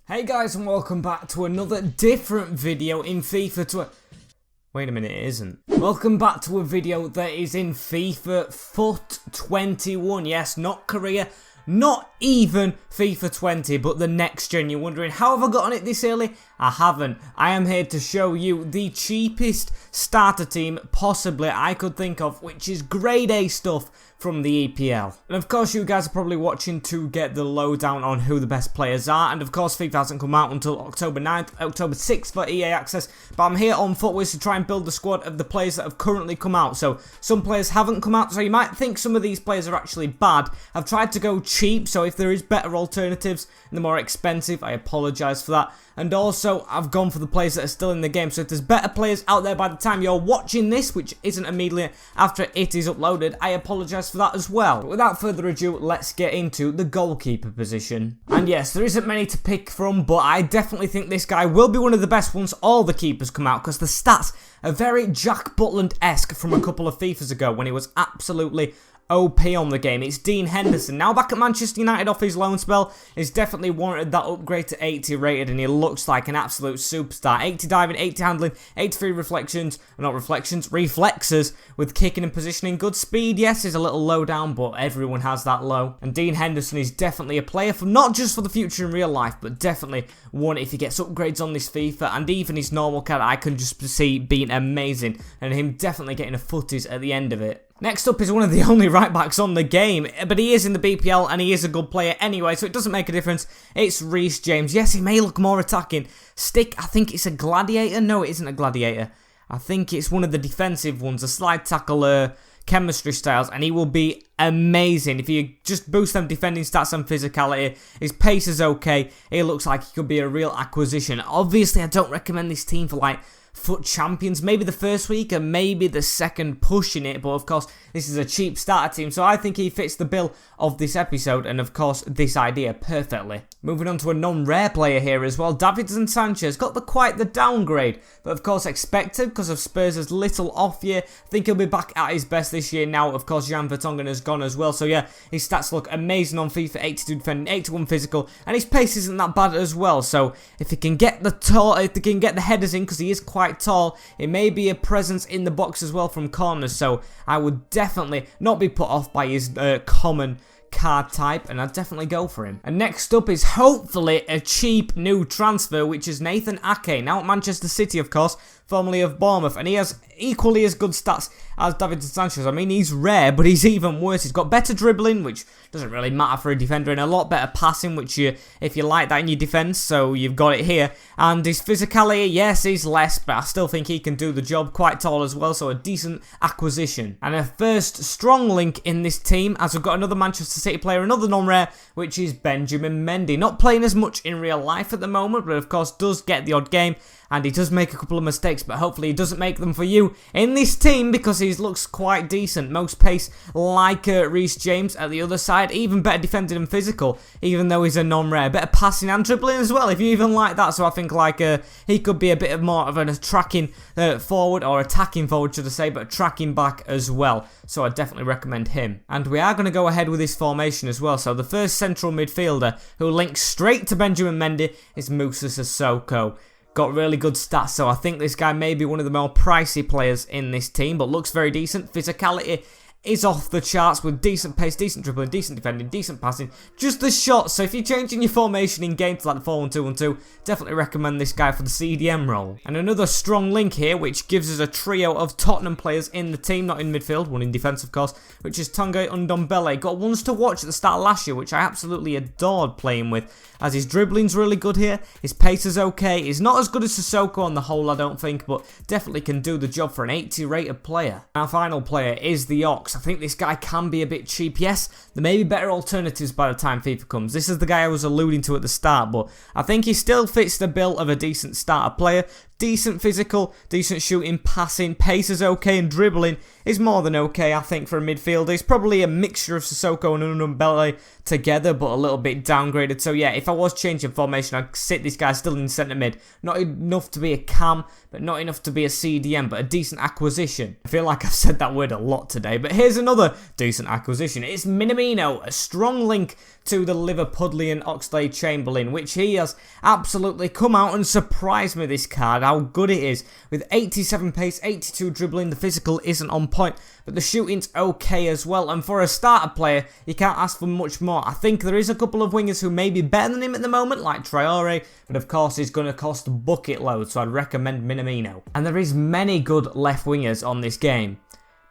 Hey guys, and welcome back to another different video in FIFA Wait a minute, it isn't. Welcome back to a video that is in FIFA Foot 21. Yes, not Korea, not even FIFA 20, but the next gen. You're wondering, how have I got on it this early? I haven't. I am here to show you the cheapest starter team possibly I could think of, which is grade A stuff from the EPL. And of course you guys are probably watching to get the lowdown on who the best players are, and of course FIFA hasn't come out until October 9th, October 6th for EA access, but I'm here on Footwiz to try and build the squad of the players that have currently come out. So some players haven't come out, so you might think some of these players are actually bad. I've tried to go cheap, so if there is better alternatives and they're more expensive, I apologise for that. And also, I've gone for the players that are still in the game, so if there's better players out there by the time you're watching this, which isn't immediately after it is uploaded, I apologise for that as well. But without further ado, let's get into the goalkeeper position. And yes, there isn't many to pick from, but I definitely think this guy will be one of the best once all the keepers come out, because the stats are very Jack Butland-esque from a couple of FIFAs ago when he was absolutely OP on the game. It's Dean Henderson, now back at Manchester United off his loan spell. He's definitely warranted that upgrade to 80 rated, and he looks like an absolute superstar. 80 diving, 80 handling, 83 reflections, reflexes with kicking and positioning. Good speed, yes, is a little low down, but everyone has that low. And Dean Henderson is definitely a player for not just for the future in real life, but definitely one if he gets upgrades on this FIFA, and even his normal character I can just see being amazing, and him definitely getting a footies at the end of it. Next up is one of the only right backs on the game, but he is in the BPL and he is a good player anyway, so it doesn't make a difference. It's Reece James. Yes, he may look more attacking. Stick, I think it's a gladiator. No, it isn't a gladiator. I think it's one of the defensive ones, a slide tackle chemistry styles, and he will be amazing if you just boost them defending stats and physicality. His pace is okay. He looks like he could be a real acquisition. Obviously, I don't recommend this team for like Foot Champions, maybe the first week and maybe the second push in it, but of course this is a cheap starter team, so I think he fits the bill of this episode and of course this idea perfectly. Moving on to a non-rare player here as well, Davinson Sanchez got quite the downgrade, but of course expected because of Spurs' little off year. I think he'll be back at his best this year now. Of course Jan Vertonghen has gone as well, so yeah, his stats look amazing on FIFA. 82 defending, 81 physical, and his pace isn't that bad as well, so if he can get the headers in, because he is quite tall, it may be a presence in the box as well from corners, so I would definitely not be put off by his common card type, and I'd definitely go for him. And next up is hopefully a cheap new transfer, which is Nathan Ake, now at Manchester City of course, formerly of Bournemouth, and he has equally as good stats as Davinson Sanchez. I mean, he's rare, but he's even worse. He's got better dribbling, which doesn't really matter for a defender, and a lot better passing, which if you like that in your defence, so you've got it here. And his physicality, yes, he's less, but I still think he can do the job. Quite tall as well, so a decent acquisition. And a first strong link in this team, as we've got another Manchester City player, another non-rare, which is Benjamin Mendy. Not playing as much in real life at the moment, but of course does get the odd game, and he does make a couple of mistakes, but hopefully he doesn't make them for you in this team, because he looks quite decent. Most pace like Reece James at the other side, even better defending and physical, even though he's a non-rare. Better passing and dribbling as well, if you even like that, so I think like he could be a bit more of an tracking forward, or attacking forward should I say, but tracking back as well, so I definitely recommend him. And we are going to go ahead with this formation as well, so the first central midfielder who links straight to Benjamin Mendy is Moussa Sissoko. Got really good stats, so I think this guy may be one of the more pricey players in this team, but looks very decent. Physicality is off the charts with decent pace, decent dribbling, decent defending, decent passing, just the shot. So if you're changing your formation in game to like the 4-1-2-1-2, definitely recommend this guy for the CDM role. And another strong link here, which gives us a trio of Tottenham players in the team, not in midfield, one in defence of course, which is Tanguy Ndombele. Got ones to watch at the start of last year, which I absolutely adored playing with, as his dribbling's really good here, his pace is okay. He's not as good as Sissoko on the whole, I don't think, but definitely can do the job for an 80 rated player. Our final player is the Ox. I think this guy can be a bit cheap. Yes, there may be better alternatives by the time FIFA comes. This is the guy I was alluding to at the start, but I think he still fits the bill of a decent starter player. decent physical, decent shooting, passing, pace is okay, and dribbling is more than okay, I think, for a midfielder. He's probably a mixture of Sissoko and Ndombele together, but a little bit downgraded. So yeah, if I was changing formation, I'd sit this guy still in centre mid. Not enough to be a cam, but not enough to be a CDM, but a decent acquisition. I feel like I've said that word a lot today, but here's another decent acquisition. It's Minamino, a strong link to the Liverpudlian Oxlade-Chamberlain, which he has absolutely come out and surprised me, this card, how good it is. With 87 pace, 82 dribbling, the physical isn't on point, but the shooting's okay as well, and for a starter player, you can't ask for much more. I think there is a couple of wingers who may be better than him at the moment, like Traore, but of course he's going to cost bucket loads, so I'd recommend Minamino. And there is many good left wingers on this game.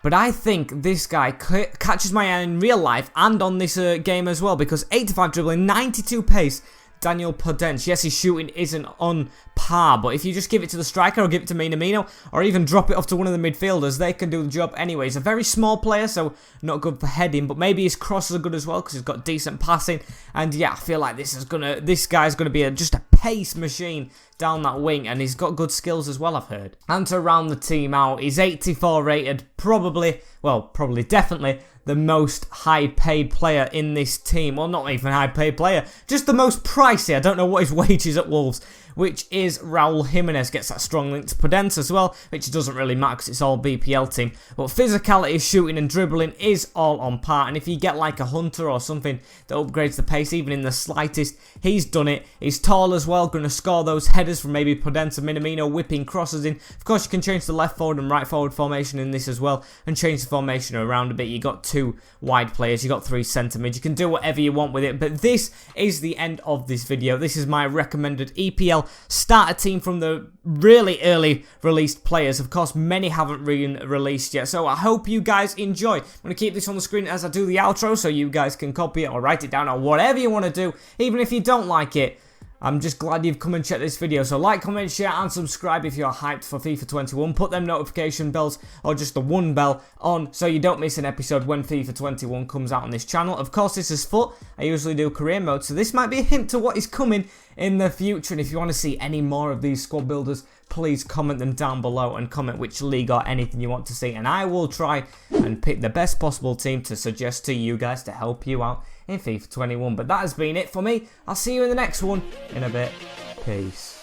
But I think this guy catches my eye in real life and on this game as well, because 85 dribbling, 92 pace, Daniel Podence. Yes, his shooting isn't on par, but if you just give it to the striker or give it to Minamino, or even drop it off to one of the midfielders, they can do the job anyway. He's a very small player, so not good for heading, but maybe his crosses are good as well because he's got decent passing. And yeah, I feel like this guy's gonna be just a pace machine down that wing, and he's got good skills as well, I've heard. And to round the team out, he's 84 rated, probably definitely the most high-paid player in this team. Well, not even high-paid player, just the most pricey. I don't know what his wage is at Wolves, which is Raul Jimenez. Gets that strong link to Podence as well, which doesn't really matter because it's all BPL team. But physicality, shooting and dribbling is all on par, and if you get like a Hunter or something that upgrades the pace even in the slightest, he's done it. He's tall as well, going to score those headers from maybe Podence and Minamino, whipping crosses in. Of course, you can change the left forward and right forward formation in this as well, and change the formation around a bit. You got 2 wide players, you got 3 centre mid. You can do whatever you want with it, but this is the end of this video. This is my recommended EPL starter team from the really early released players. Of course, many haven't been released yet, so I hope you guys enjoy. I'm going to keep this on the screen as I do the outro so you guys can copy it or write it down or whatever you want to do, even if you don't like it. I'm just glad you've come and checked this video. So like, comment, share and subscribe if you're hyped for FIFA 21. Put them notification bells or just the one bell on so you don't miss an episode when FIFA 21 comes out on this channel. Of course, this is FUT. I usually do career mode, so this might be a hint to what is coming in the future. And if you want to see any more of these squad builders, please comment them down below and comment which league or anything you want to see. And I will try and pick the best possible team to suggest to you guys to help you out in FIFA 21. But that has been it for me. I'll see you in the next one in a bit. Peace.